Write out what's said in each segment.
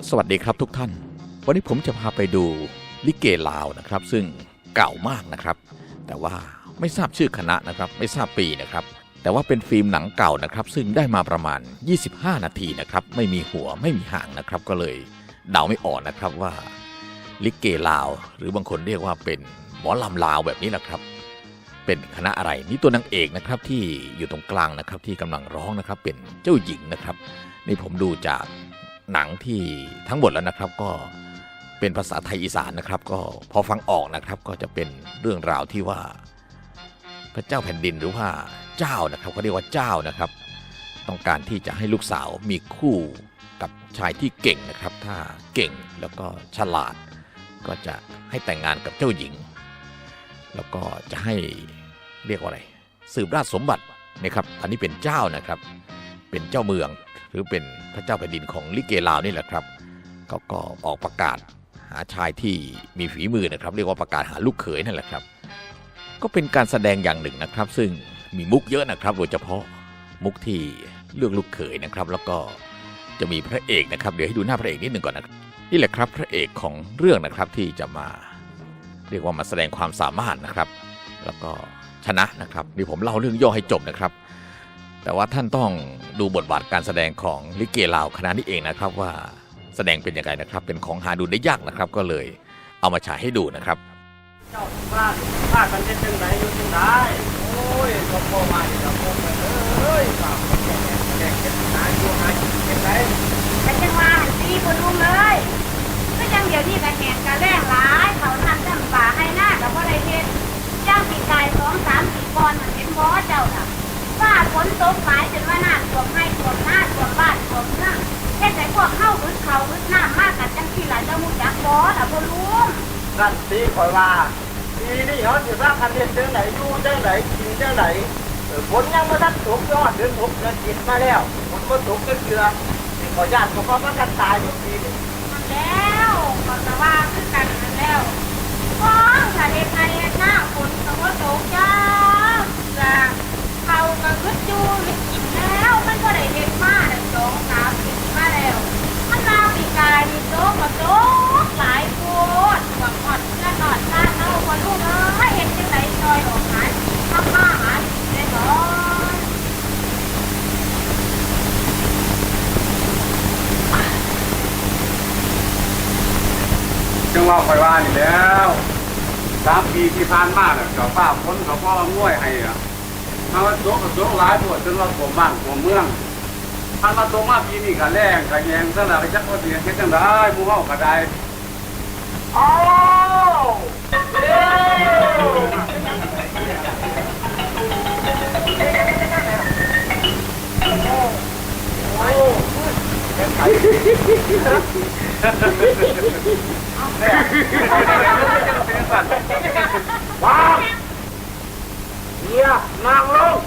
สวัสดีครับทุกท่านวันนี้ผมจะพาไปดูลิเกลาวนะครับซึ่งเก่ามากนะครับแต่ว่าไม่ทราบชื่อคณะนะครับไม่ทราบปีนะครับแต่ว่าเป็นฟิล์มหนังเก่านะครับซึ่งได้มาประมาณ25นาทีนะครับไม่มีหัวไม่มีหางนะครับก็เลยเดาไม่ออกนะครับว่าลิเกลาวหรือบางคนเรียกว่าเป็นหมอลำลาวแบบนี้แหละครับเป็นคณะอะไรนี่ตัวนางเอกนะครับที่อยู่ตรงกลางนะครับที่กำลังร้องนะครับเป็นเจ้าหญิงนะครับนี่ผมดูจากหนังที่ทั้งหมดแล้วนะครับก็เป็นภาษาไทยอีสานนะครับก็พอฟังออกนะครับก็จะเป็นเรื่องราวที่ว่าพระเจ้าแผ่นดินหรือว่าเจ้านะครับเขาเรียกว่าเจ้านะครับต้องการที่จะให้ลูกสาวมีคู่กับชายที่เก่งนะครับถ้าเก่งแล้วก็ฉลาดก็จะให้แต่งงานกับเจ้าหญิงแล้วก็จะให้เรียกว่าอะไรสืบราชสมบัตินะครับอันนี้เป็นเจ้านะครับเป็นเจ้าเมืองหรือเป็นพระเจ้าแผ่นดินของลิเกลาวนี่แหละครับเขาก็ออกประกาศหาชายที่มีฝีมือนะครับเรียกว่าประกาศหาลูกเขยนั่นแหละครับก็เป็นการแสดงอย่างหนึ่งนะครับซึ่งมีมุกเยอะนะครับโดยเฉพาะมุกที่เลือกลูกเขยนะครับแล้วก็จะมีพระเอกนะครับเดี๋ยวให้ดูหน้าพระเอกนิดหนึ่งก่อนนะนี่แหละครับพระเอกของเรื่องนะครับที่จะมาเรียกว่ามาแสดงความสามารถนะครับแล้วก็ชนะนะครับนี่ผมเล่าเรื่องย่อให้จบนะครับแต่ว่าท่านต้องดูบทบาทการแสดงของลิเกลาวคณะนี้เองนะครับว่าแสดงเป็นยังไงนะครับเป็นของหาดูได้ยากนะครับก็เลยเอามาฉายให้ดูนะครับเจ้าบ้านกันจังไหนอยู่จังไหนโอ้ยสมบูรณ์มาแล้วพวกมันเอ้ยฝากแก่กันหาอยู่หากินจังไหนแต่จังว่าตีคนรู้เลยก็ยังเดี๋ยวนี้ก็แหงกันแรงหลายเขาทำจำป่าให้หน้ากับว่าไรเฮ็ดจ้างปีกาย2-3 ปีก่อนมันเห็นบ่เจ้าน่ะว่าฝนตกหลายจนว่าน้ำท่วมให้ท่วมหน้าท่วมบ้านท่วมเมืองแค่แต่พวกเข้าอึดเขาอึดน้ำมากกันจังที่หลายเจ้ามุกจักบ่ล่ะพ่อลุงนั่นตีคอยว่าทีนี่เขาจะรักกันเรียนจังไหนอยู่จังไหนกินจังไหนฝนยังไม่ทันตกยอดเดือน6เดือน7มาแล้วฝนก็ตกกันเกลือขอญาติเขาก็กันตายทุกปีนี่มันแล้วก็จะว่าคือกันมันแล้วฟ้องถ้าเฮ็ดไงเฮ็ดหน้าฝนก็บ่ตกจ้าจ้าเขาก็อึดอยู่ไม่กินแล้วมันก็ได้เฮ็ดมาได้2-3 ปีมาแล้วมันลาปีกายนี่โตก็โตหลายโพดหวังอ่อนเพื่อนอ่อนชาติเอาคนลูกเห็นจังไหนซอยออกหาทำมาหาได้ก่อนจังว่าคอยว่านี่แล้ว3 ปีที่ผ่านมาเนี่ยกับป้าพ้นกับพ่อง่วยให้อะถ้าว่าโจกับโจหลายตัวจนว่าผมบ้านผมเมืองท่านมาตรงมาปีนี้ก็แรงก็แยงซะแล้วจักว่าเสียเฮ็ดจังได๋หมู่เฮาก็ได้อ้าวเอ้โอ้ว้าวเฮียนางลง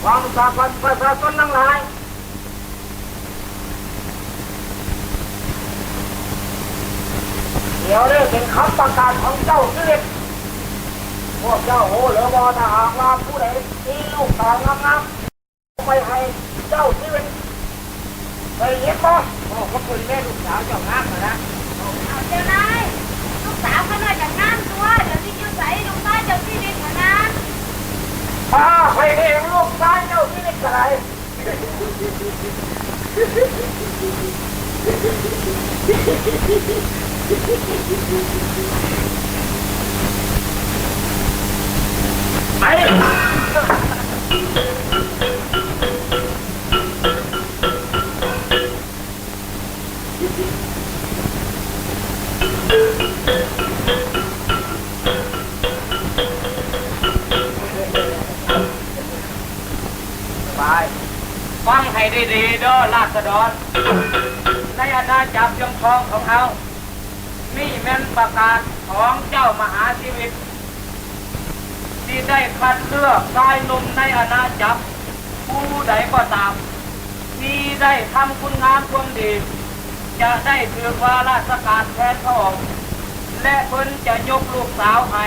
วางสาพันประชาชนทั้งหลายเดี๋ยวนี้เป็นคำประกาศของเจ้าชีวิตพวกเจ้าโหเหลือบอถ้าหากว่าผู้ใดมีลูกสาวงามๆไปให้เจ้าชีวิตไปเห็นบ่โอ้ก็เป็นแม่ลูกสาวเจ้างามนะเอาเจ้านายลูกสาวเขาน่าจะงามตัวเดี๋ยวที่เจ้าใส่ลูกชายเจ้าที่ดินนะนะไปเองลูกชายเจ้าที่ดินอะไรไปฟังให้ดีๆเด้อราษฎรในอาณาจักรยังครองของเขานี่แม่นประกาศของเจ้ามหาชีวิตที่ได้คัดเลือกชายหนุ่มในอาณาจักรผู้ใดก็ตามที่ได้ทำคุณงามความดีจะได้ถือว่าราชการแทนพระองค์และเพิ่นจะยกลูกสาวให้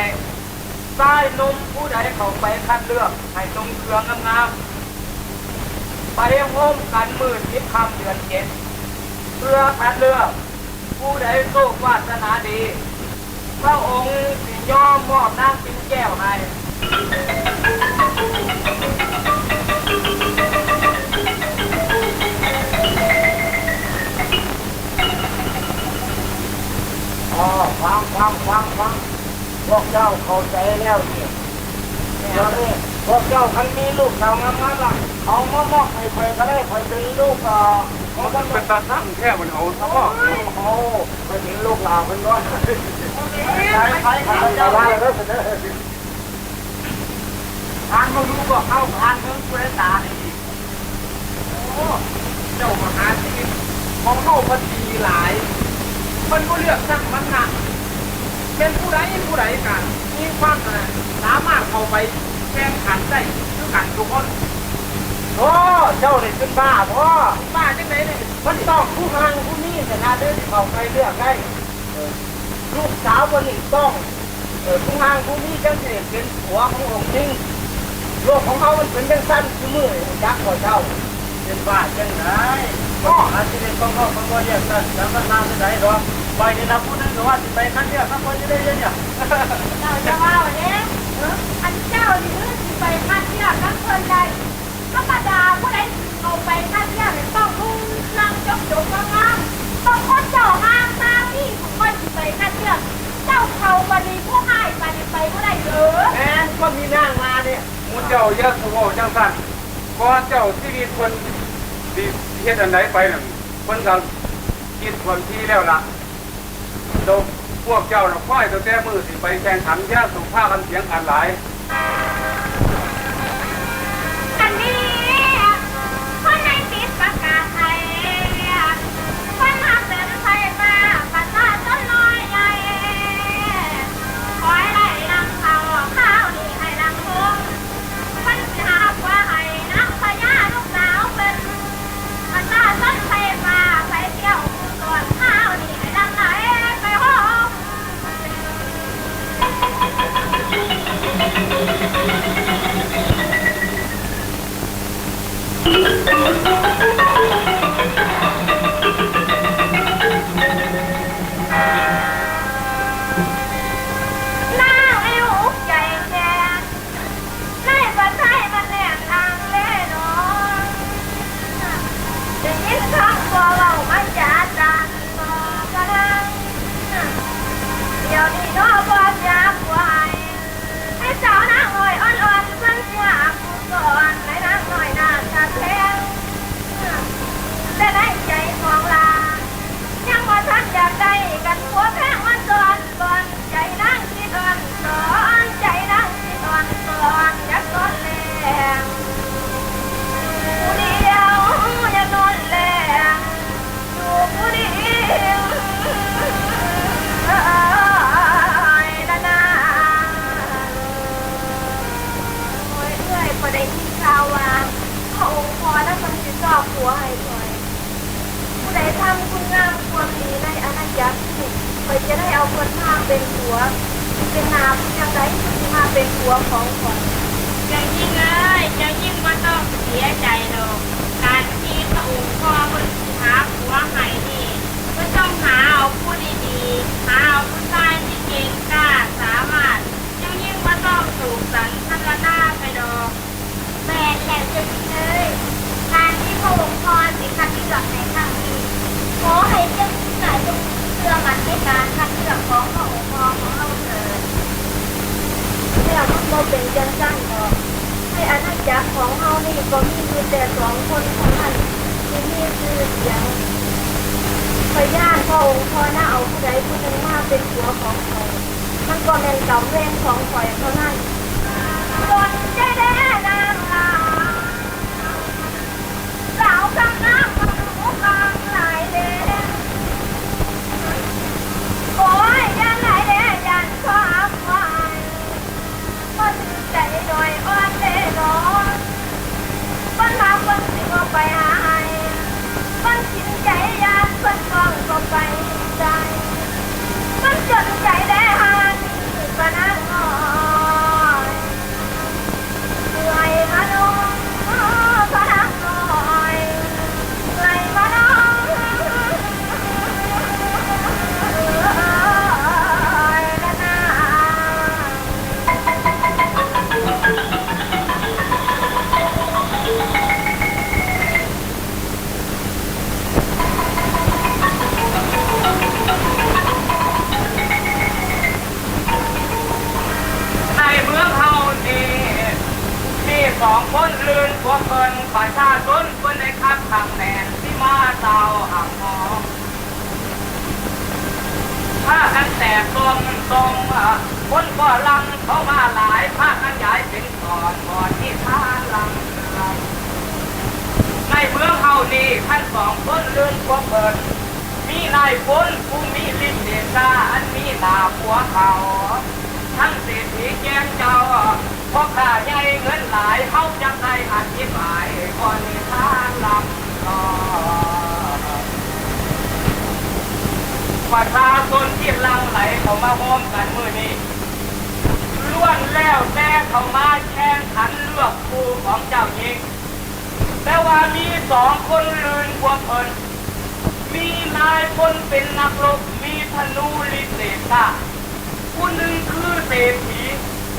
ชายหนุ่มผู้ใดเข้าไปคัดเลือกให้ตรงเครื่องงามๆไป งมกันมืดทิพย์คำเดือนเจ็ดเพื่อคัดเลือกผู้ใดโชควาสนาดีพระองค์สิยอมมอบนางปิ่นแก้วให้ฟังพวกเจ้าเข้าใจแล้วนี่เดี๋ยวนี้พวกเจ้าคันมีลูกสาวงามๆล่ะเอามามอบให้ใครก็ได้ใครเป็นลูกมันเป็นตาตั้งแค่มันเอาซะว่า โอ้ไปถึงลูกหลานมันก็ใครเจ้าว่าแล้วทานมาดูก็เข้าทานเมืองกุเรตานี่โอ้เจ้ามหาชีวิตของเข้าพอดีหลายมันก็เลือกสั่งมันหนักเป็นผู้ใดกันมีความสามารถเข้าไปแข่งขันได้ทุกกันทุกคนโอ้เจ้าเนี่ยเป็นบ้าพ่อบ้าจังไหนเนี่ยมันต้องผู้งานผู้นี้แต่นาเดินเข้าไปเลือกได้ลูกสาวคนนี้ต้องผู้งานผู้นี้จังเสียเป็นผัวขององค์จริงโลกของเขามันเป็นจังสั้นคือมือยักษ์กว่าเจ้าเป็นบ้าจังไหนก็อาชีพของเขาเป็นว่าอย่างนั้นแล้วมันนานไปไหนหรอไปนี่นะพูดนั่นก็ว่าจะไปขั้นเดียวขั้นคนจะได้ยังเนี่ยเราจะว่าวันนี้อันเจ้านี่สิไปคัดเลือกนักเรียนใดธรรมดาผู้ใดเอาไปคัดเลือกต้องรุ่งนั่งจบงามต้องคนเจ้าห้างตามที่ค่อยสิไปคัดเลือกเจ้าเขาบันนี้ผู้ให้บันนี้ไปผู้ใดเหรอแอนก็มีนางมาเนี่ยมุนเจ้าเยอะสมองจังสั่นก่อนเจ้าที่มีคนดีเฮ็ดอันไหนไปน่ะคนก็คิดคนที่แล้วล่ะโดพวกเจ้าน่ะค่อยตั้งแต่มือสิไปแข่งขันแย่สุภาพกันเสียงกันหลายอันนี้คนในติดประกาศไทยคนทำเป็นไทยมาประชาชนน้อยใหญ่คอยไล่นำเขาข้าวนี่ให้นำพุงมันจะหาว่าให้นักพญาลูกสาวเป็นประชาชนไทยมาไปเที่ยวก่อนข้าวนี่ให้นำไหนไปห้องเดี๋ยวนี้น้องบอกอยากไหวให้เจ้านางหน่อยอ่อนๆมันอยากกูก่อนให้นางหน่อยน่าจะแพงแต่ได้ใจของลายังว่าท่านอยากได้กันหัวแพงมันตอนก่อนใจนางคิดอ่อนตอนใจนางคิดอ่อนตอนอยากนอนแรงผู้เดียวอยากนอนแรงอยู่ผู้เดียวได้ยินข่าวว่าพระองค์พอและทรงติดต่อผัวให้คอยผู้ใดทำคุณงามความดีในอาณาจักรนี้คอยจะได้เอาคนมาเป็นผัวเป็นนามอย่างไรที่มาเป็นผัวของคอยอย่างยิ่งเลยอย่างยิ่งว่าต้องเสียใจหรอกการที่พระองค์พอคนหาผัวให้นี่ก็ต้องหาเอาผู้ดีๆหาเอาผู้ชายที่เก่งกล้าสามารถอย่างยิ่งว่าต้องสูงสันทัศนาไปดอกแม่แหลมจะดีเลยการที่พระองค์พรสิคัดเลือกในครั้งนี้ขอให้เจ้าหญิงหลายจงเชื่อมั่นในการคัดเลือกของพระองค์พรของเราเถิดแล้วมันก็เป็นจังสั้นดอกให้อาณาจักรของเรานี่ก็มีอยู่แต่2 คนเท่านั้นที่มีชื่อเสียงพญาพระองค์พรน่าเอาผู้ใดผู้หนึ่งมาเป็นผัวของเขามันก็เป็นกำเวรของข่อยเท่านั้นจนใจแดงนางลาสาวกำน้ำมันหูกลางหลายเดงโอ้ยยันหลายเดงยันความหวานมันใจโดยอ่อนเดนอนมันหาคนสิงไปหายมันสิ้นใจยานมันกองก็ไปใจมันจนใจแดงหันก็นั่งอ่อนเหนื่อยมาลงพระนางนอน ประชาชนคนในคับขังแมนที่มาเตาหักหอมผ้ากันแตกตรงคนก็ลังเขามาหลายผ้ากันย้ายเป็นก่อนที่ท่าลังในเมืองเฮานี่ท่านสองคนเลื่อนพวกเปิดมีนายพลผู้มีฤทธิ์เดชาอันมีหน้าผัวเขาทั้งเศรษฐีแจ้งเจ้าพราะข้าใหญ่เงินหลายเขาจังได้อธิบายก่อนในทางลำต่อประชาชนที่ลังไหลเขามาโฮมกันมือนี้ล้วนแล้วแต่เขามาแข่งขันเลือกคู่ของเจ้าหญิงแต่ว่ามีสองคนลืนกว่าเพิ่นมีนายพลเป็นนักรบมีธนูฤทธิ์เดชาผู้หนึ่งคือเศรษฐี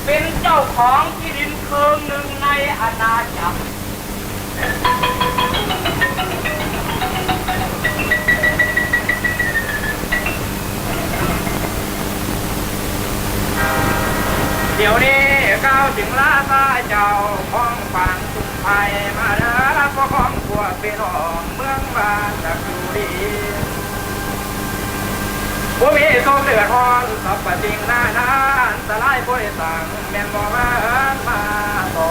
เป็นเจ้าของที่ดินเคืองหนึ่งในอาณาจักรเดี๋ยวนี้ก้าวถึงลาตาเจ้าของฝั่งสุขภัยมาเด้อพ่อของพวกพี่น้องเมืองบ้านตะกุรีผู้มีทรงเดือดร้อนสับปะสิ่งหน้านานสลายผู้ใดสั่งแม่นบ่มาต่อ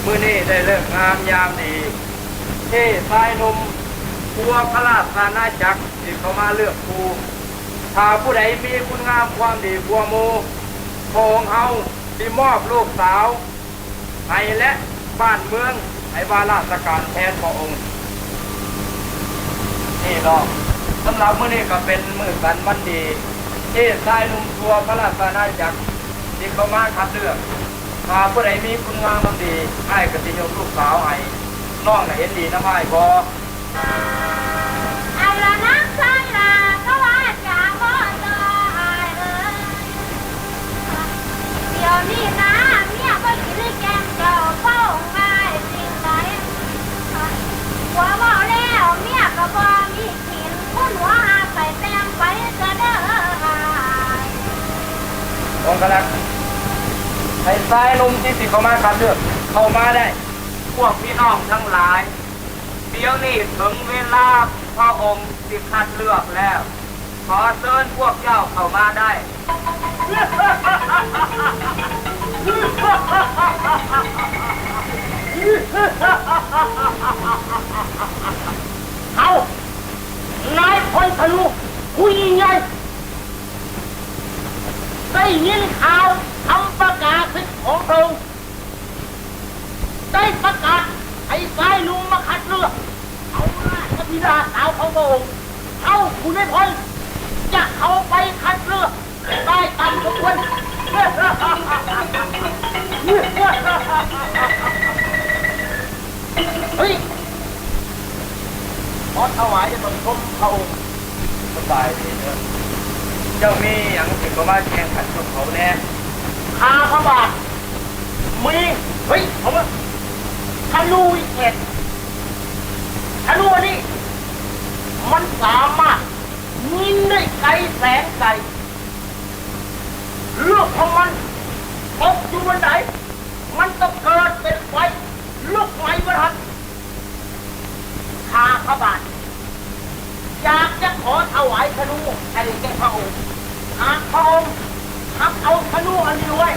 มื้อนี้ได้เลิกงามยามดีที่ชายหนุ่มทั่วพระราชอาณาจักรที่เขามาเลือกคู่ถ้าผู้ใดมีคุณงามความดีกว่าหมู่พงเฮาที่มอบลูกสาวให้และบ้านเมืองให้บาราชการแทนพระองค์นี่เนาะสำหรับมื้อนี้ก็เป็นมื้อสันวันดีที่ชายหนุ่มทั่วพระราชอาณาจักรที่เขามาคัดเลือกถ้าผู้ใดมีคุณงามความดีให้ก็สิยกลูกสาวให้น้องน่ะเห็นดีนำให้บ่เอาละนักสังลาก็ว่าจะบ่เจออายเอ้ยเดี๋ยวนี้นะเมียก็สิได้แกงเจ้าเฝ้าง่ายสิ่งใดหัวบ่แล้วเมียก็บ่มีกินคนหัวหาใส่แต้มไปจะเด้ออายองค์กลักให้ชายหนุ่มที่สิเขามาคัดเลือกเข้ามาได้พวกพี่น้องทั้งหลายเดี๋ยวนี้ถึงเวลาพระองค์สิคัดเลือกแล้วขอเชิญพวกเจ้าเข้ามาได้เอานายพลธนูผู้ยิ่งใหญ่ได้ยินข่าวคำประกาศของพระองค์ได้ประกาศให้สายลุงมาคัดเลือกเอาราชธิดาสาวของพระองค์เอาคุณนายพลจะเข้าไปคัดเลือกได้ตามสมควรเฮ้ยขอถวายบังคมพระองค์สบายดีเถอะเจ้ามีอย่างถึงก็มาแข่งขันกับเขาแน่ข้าพระบาทมีเฮ้ยผมว่าธนูวิเศษธนูนี่มันสามารถยิงได้ไกลแสนไกลลูกของมันตกอยู่บนไหนมันก็เกิดเป็นไฟลุกไหม้บนหันข้าพระบาทอยากจะขอถวายธนูให้แก่พระองค์หากพระองค์ทำเอาธนูอันนี้ไว้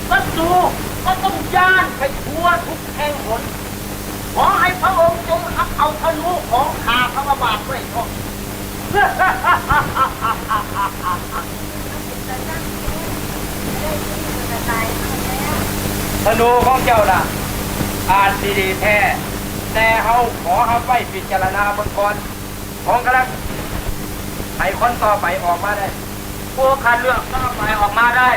ศัตรูก็ต้องย่านไปทั่วทุกแห่งหนขอให้พระองค์จงรับเอาธนูของข้าพระบาทไว้ก่อนธนูของเจ้าน่ะอาจดีแท้แต่เขาขอเขาไปพิจารณาเบื้องก่อนของกระนั้นให้คนต่อไปออกมาได้ผู้คัดเลือกต่อไปออกมาได้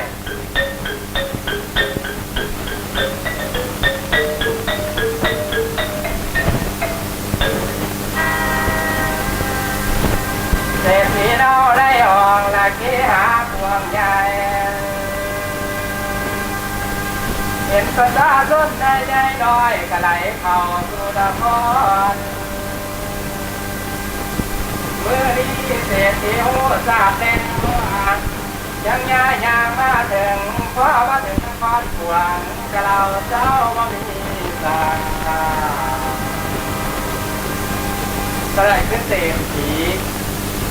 เศรษฐีเราได้ออกละขี้หาพวงใหญ่เห็นประชาชนได้น้อยก็ไหลเข้าสู่นครเมื่อนี้เศรษฐีหูทราบแน่ว่ายังย่ามาถึงเพราะว่าถึงนครหลวง กะเราเจ้าบ่มีสาก็ได้ขึ้นเต็มที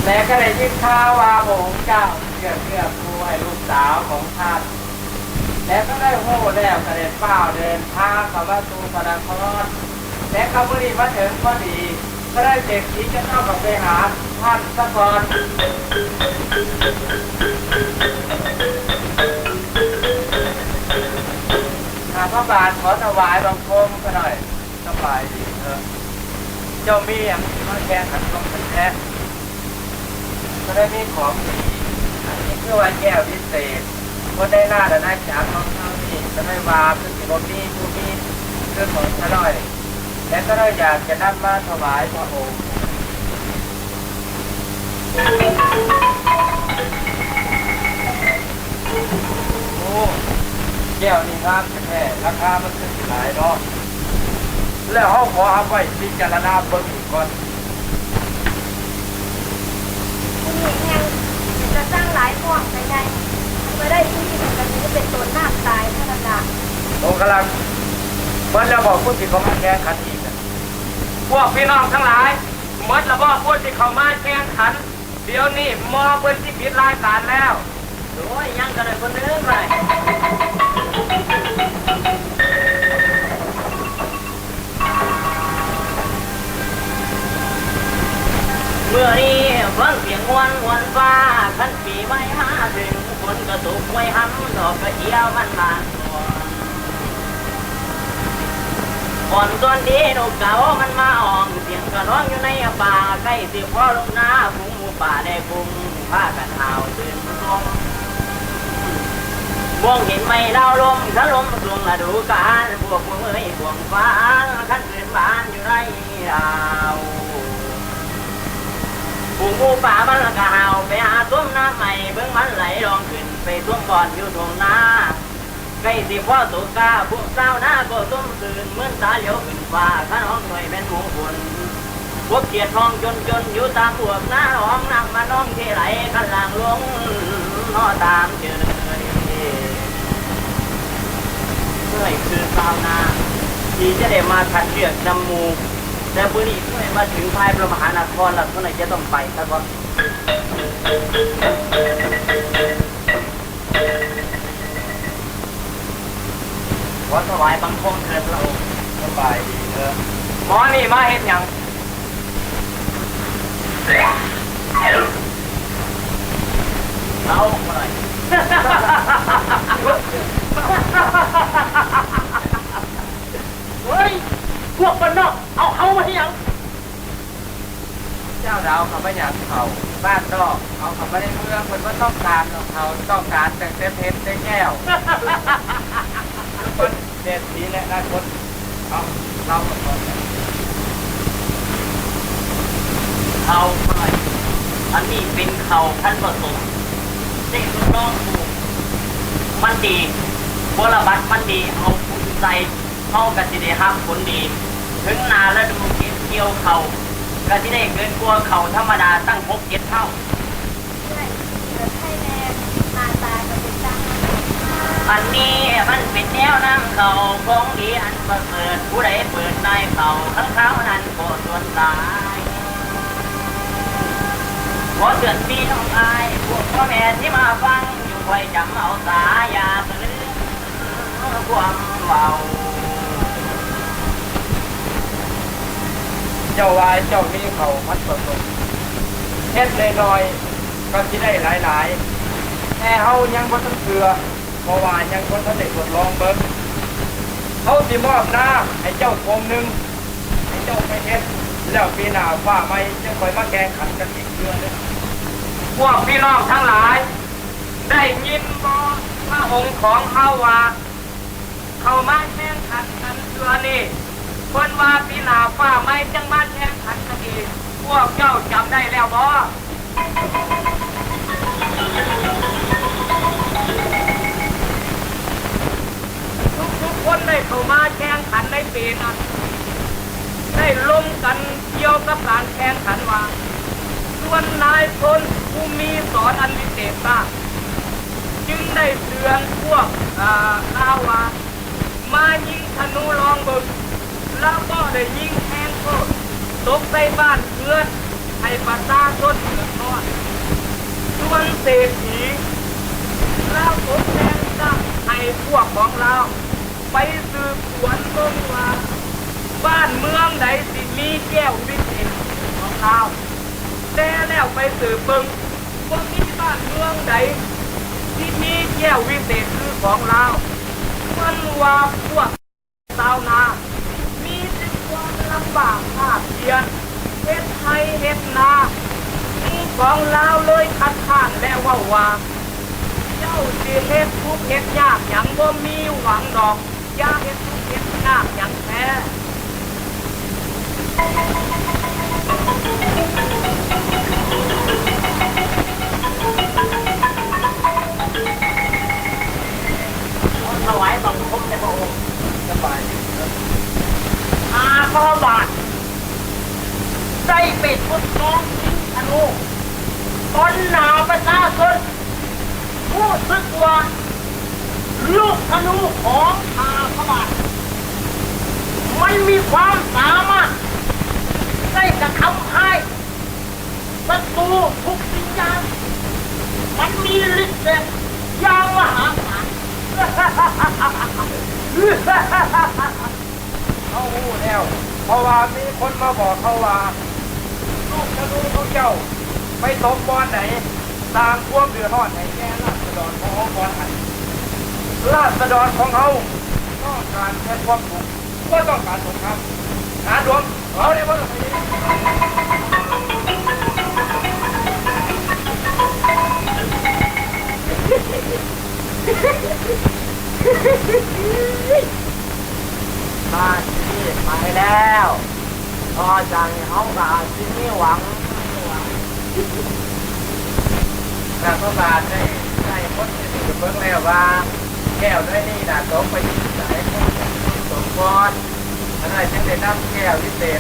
และก็ได้ยินข่าวว่าพระองค์เจ้าเลือกผู้ให้ลูกสาวของท่านและก็ได้โห่แล้วเสด็จเป้าเดินทางเข้ามาสู่พระนครและก็บุรีมาถึงพอดีก็ได้เด็กที่จะเข้ากับไปหาท่านซะก่อนพระบาทขอถวายบังคมกันหน่อยสบายดีเถอะเจ้ามีอย่างมาแข่งขันต้องแท้ก็ได้มีของดีอันนี้คือว่าแก้วพิเศษก็ได้หน้าแต่หน้าจากของเขานี่ก็ได้วาคือสิบมีผู้มีคือของอร่อยและก็ได้อยากจะนำมาถวายพระองค์โอ้แก้วนี่ครับแท้ราคามันขึ้นหลายเนาะแล้วเขาขอเอาไว้พิจารณาเบิ่งอีกก่อน คุณหญิงยังจะสร้างหลายพวกใหญ่ๆไม่ได้ที่มันจะมีเป็นตัวหน้าตายเท่านั้นละ โอ้กำลังมันจะบอกพูดที่เขามาแข่งขันอีกนะพวกพี่น้องทั้งหลายมดระบอกพูดที่เขามาแข่งขันเดี๋ยวนี้มอเป็นที่ผิดรายการแล้วโอ้ยยังกันเลยคนนึงเลยเมื่อนี้ฟังเสียงวันฟ้าขันปีไม่มาถึงฝนกระตุกไว้ห้ำดอกกระเจียวมันบานก่อนต้นดีนกเก๋ามันมาอ่องเสียงกระร้องอยู่ในป่าใกล้สิพ่อลงนาฝูงหมูป่าได้กุ้งผ้ากันหาวตื่นลมมองเห็นไม่ดาวลมถ้าลมดวงละดูการพวกเมื่อยพวงฟ้าขันคืนบ้านอยู่ในดาวฝูงหมูป่ามันละกะหาวไปหาต้มน้ำใหม่เบิ่งมันไหลลองขึ้นไปต้มก่อนอยู่ตรงนาใกล้สิพ่อตุกาพวกสาวหน้าก็ต้มตื่นเหมือนตาเหลียวขึ้นฟ้าข้าน้องหน่วยเป็นหมูบุญพวกเกียรทองจนอยู่ตามพวกหน้าห้องนั่งมาน้องที่ไหลกันหลังลงนอตามเจอเมื่อยคือสาวนาที่จะได้มาคัดเลือกนำมูแต่บุรีเมื่อมาถึงภายพระมหานครหลังเท่าไหร่จะต้องไปครับว่าขอถวายบังคมเถิดพระองค์สบายดีเถอะหมอนี่มาเห็นยังเอาหน่อยเฮ้ยพวกบ้านนอกเอามาให้ยังเจ้าดาวเขาไม่อยากเขาบ้านนอกเอาเขาไม่ได้เมืองคนว่าต้องการของเขาต้องการแต่เพชรได้แก้วคนเด็ดสีและนาคนเอาเราหมดคนเขาหน่อยอันนี้เป็นเขาท่านผสมเด็กน้องผูมันดีบรบัตมันดีเอาคุณใจเข้ากันจะได้ห้ามผลดีถึงนาแล้วดูเกี่ยวเขาก็จะได้เกินกลัวเขาธรรมดาตั้ง6-7 เท่าใช่เกิดให้แน่มาตายก็เป็นจังอันนี้มันเป็นแนวนั่งเขาของดีอันประเสริฐผู้ใดเปิดได้เขาทั้งเขานั้นก็ส่วนตายขอเตือนพี่น้องอายพวกพ่อแม่ที่มาฟังอยู่คอยจำเอาสายอย่าสะลืมความเบาเจ้าวายเจ้ามีเขาพัดผสมเฮ็ดน้อยๆก็ที่ได้หลายๆแต่เฮายังบ่ทันเชื่อเพราะว่ายังบ่ทันได้ทดลองเบิ่งเขาสิมอบน้ำให้เจ้าทงหนึ่งให้เจ้าไปเฮ็ดแล้วปีหน้าฟ้าใหม่จะค่อยมาแข่งขันกันอีกเทื่อนึงพวกพี่น้องทั้งหลายได้ยินบ่พระองค์ของเฮาว่าเข้ามาแข่งขันกันเทื่อนี้เพิ่นว่าปีหน้าฟ้าใหม่จังมาแข่งขันกันอีกพวกเจ้าจำได้แล้วบ่ทุกคนได้เข้ามาแข่งขันในปีนั้นได้ลงกันเกี่ยวกับการแข่งขันว่าส่วนนายพลผู้มีสอนอันวิเศษมากจึงได้เตือนพวกข่าวว่า มายิงธนูลองบึกแล้วก็ได้ยิงแทงโคตรตกใส่บ้านเพื่อนให้ประชาชนเดือดร้อนส่วนเศรษฐีแล้วตกแทงตั้งให้พวกของเราไปสืบสวนเบิ่งว่าบ้านเมืองใดสิมีแก้ววิเศษของเราแต่แล้วไปสืบเบิ่งว่ามีบ้านเมืองใดที่มีแก้ววิเศษคือของเรามันว่าพวกชาวนามีแต่ความลำบากภาคเพียรเฮ็ดไร่เฮ็ดนาของเราเลยคัดค้านแล้วว่าเจ้าสิเฮ็ดทุกข์เฮ็ดยากหยังบ่มีหวังดอกอย่าเฮ็ดทุกข์เฮ็ดยากหยังแท้ถวายบังคมในพระองค์สบายพระบาทได้ปิดพุทธน้องทิ้งธนูตอนหนาประชาชนผู้สึกว่าลูกธนูของพระบาทมันมีความสามารถได้กระทำให้ศัตรูทุกสิ่งอย่างมันมีฤทธิ์เดชอย่างมหาศาลเขาหูแล้วเพราะว่ามีคนมาบอกเขาว่าลูกธนูของเจ้าไปตกบอลไหนสร้างความเดือดร้อนให้แก่ราษฎรของเขาบอลไหนราษฎรของเขาต้องการแค่ความถูกก็ต้องการสงครามหาดวงเอาเลยว่ามาที่ไปแล้วพอจังเขากาที่นี่หวังแต่พระบาทได้พ้นจากเบื้องแล้วว่าแก้วด้วยนี่นะตกไปที่ไหนสมบูรณ์อะไรจึงได้นำแก้ววิเศษ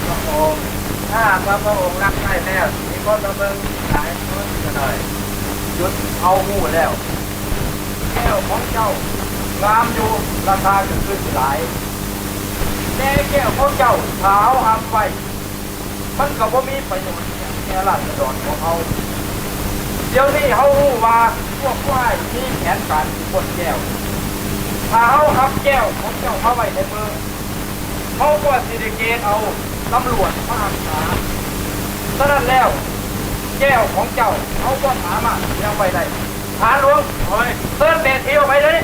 พระองค์ถ้าพระองค์รักได้แล้วมีคนมาเบิ่งหลายคนกันหน่อยยุดเอาหูแล้วแก้วของเจ้างามอยู่ราคาจะขึ้นหลายแต่แก้วของเจ้าขาวหามไปมันก็บ่มีประโยชน์แก่ราษฎรของเขาเดี๋ยวนี้เขารู้ว่าพวกควายมีแผนการบนแก้วถ้าเขาหับแก้วของเจ้าเข้าไว้ในมือเขาก็สิริเกตเอาตำรวจมาหักษาฉะนั้นแล้วแก้วของเจ้าเขาก็สามารถเอาไปได้ฐานหลวงเฮ้ยเพิ่มเดชเที่ยวไปเลย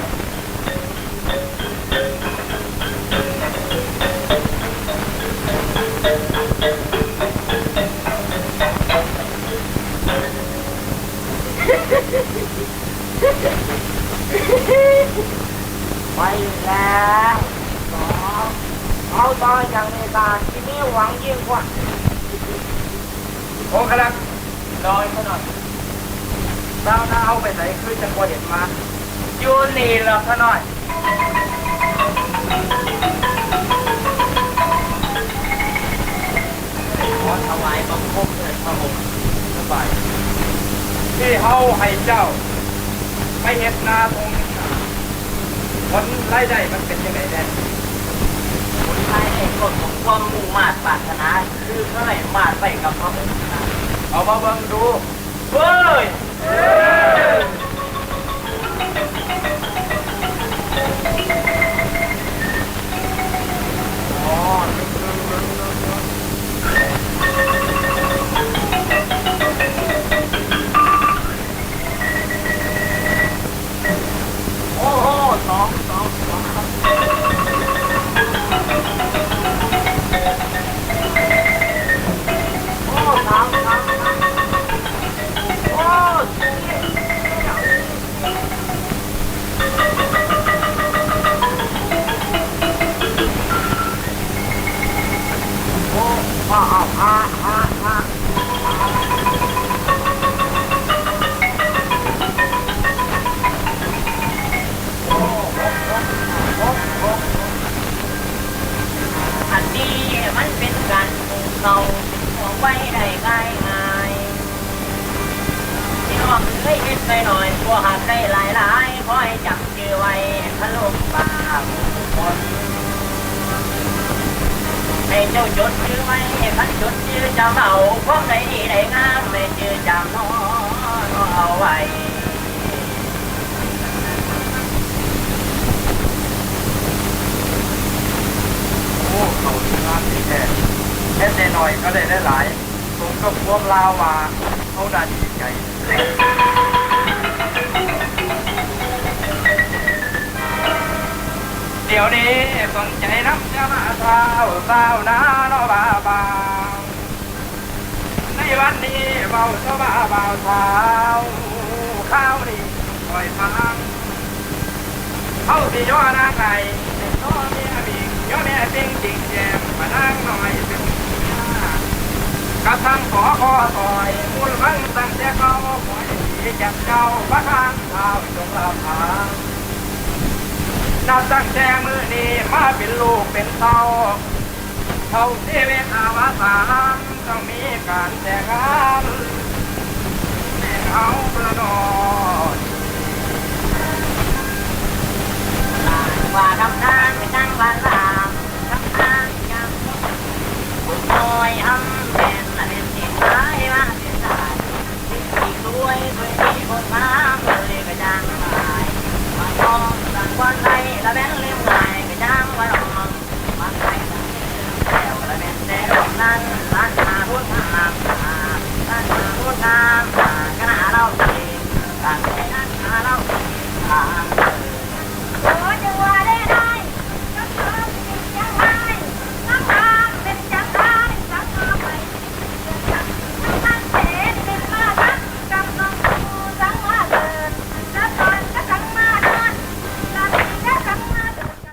ไปแล้วเอาต่ออย่างในการที่นี่หวังยิ่งกว่าโอ้ครับลอยมาหน่อยเราหน้าเอาไปไหนคือจะกลัวเห็นมาอยู่นี่หรอกหน่อยขอถวายบังคมเลยพระองค์สบายที่เฮาให้เจ้าไปเห็ดนาตรงนี้ผลรายได้มันเป็นยังไงแน่ผลรายได้กฎของความมุ่งมา่ปรารถนาคือเท่าไหร่มาไปกับพระองค์เอามาเบิ่งดูเฮ้ยอันนี้มันเป็นการปลูกเราของไว้ได้ง่ายง่ายที่น้องเคยคิดไปหน่อยตัวหากได้หลายคอยจับเจอไว้ ถล่มฟ้าฝนให้เจ้าจดชื่อไว้ขันจดชื่อจำเอาพวกใดดีใดงามไม่ชื่อจำน้อเอาไว้โอ้เขางานดีแท้แค่หน่อยก็ได้หลายสมกับพวกลาวว่าเขาได้ดีใจเดี๋ยวนี้สนใจน้ำจะมาสาวนาโนบ่าบ่าวในวันนี้เบาสบ่าบ่าวสาวข้าวนี่คอยฟังเขาสิย่อนางไงย่อเมียบิงย่อเมียจริงจริงแจ่มมานั่งหน่อยเป็นกระทั่งขอซอยมูลมันตั้งแต่เขาหวยที่จับเจ้าประทานข้าวจงลาพานับตั้งแต่มือนี้มาเป็นลูกเป็นเต้าเท่าที่เวทอาวสานต้องมีการแต่งงานแม่เอาประนอด ว่าทำทานไปนั่งบ้านลามทำทานยังโอยทำเป็นอะไรสิ่งร้ายมาเสียใจสิ่งที่รวยที่คนมาเลยก็ยังหายมาทองต่างวันไรละแบงเลี้ยงไงก็ยังว่าลองมาใครแต่ละแบงแต่นั้นร้านมาพูดทางร้านมาพูดทาง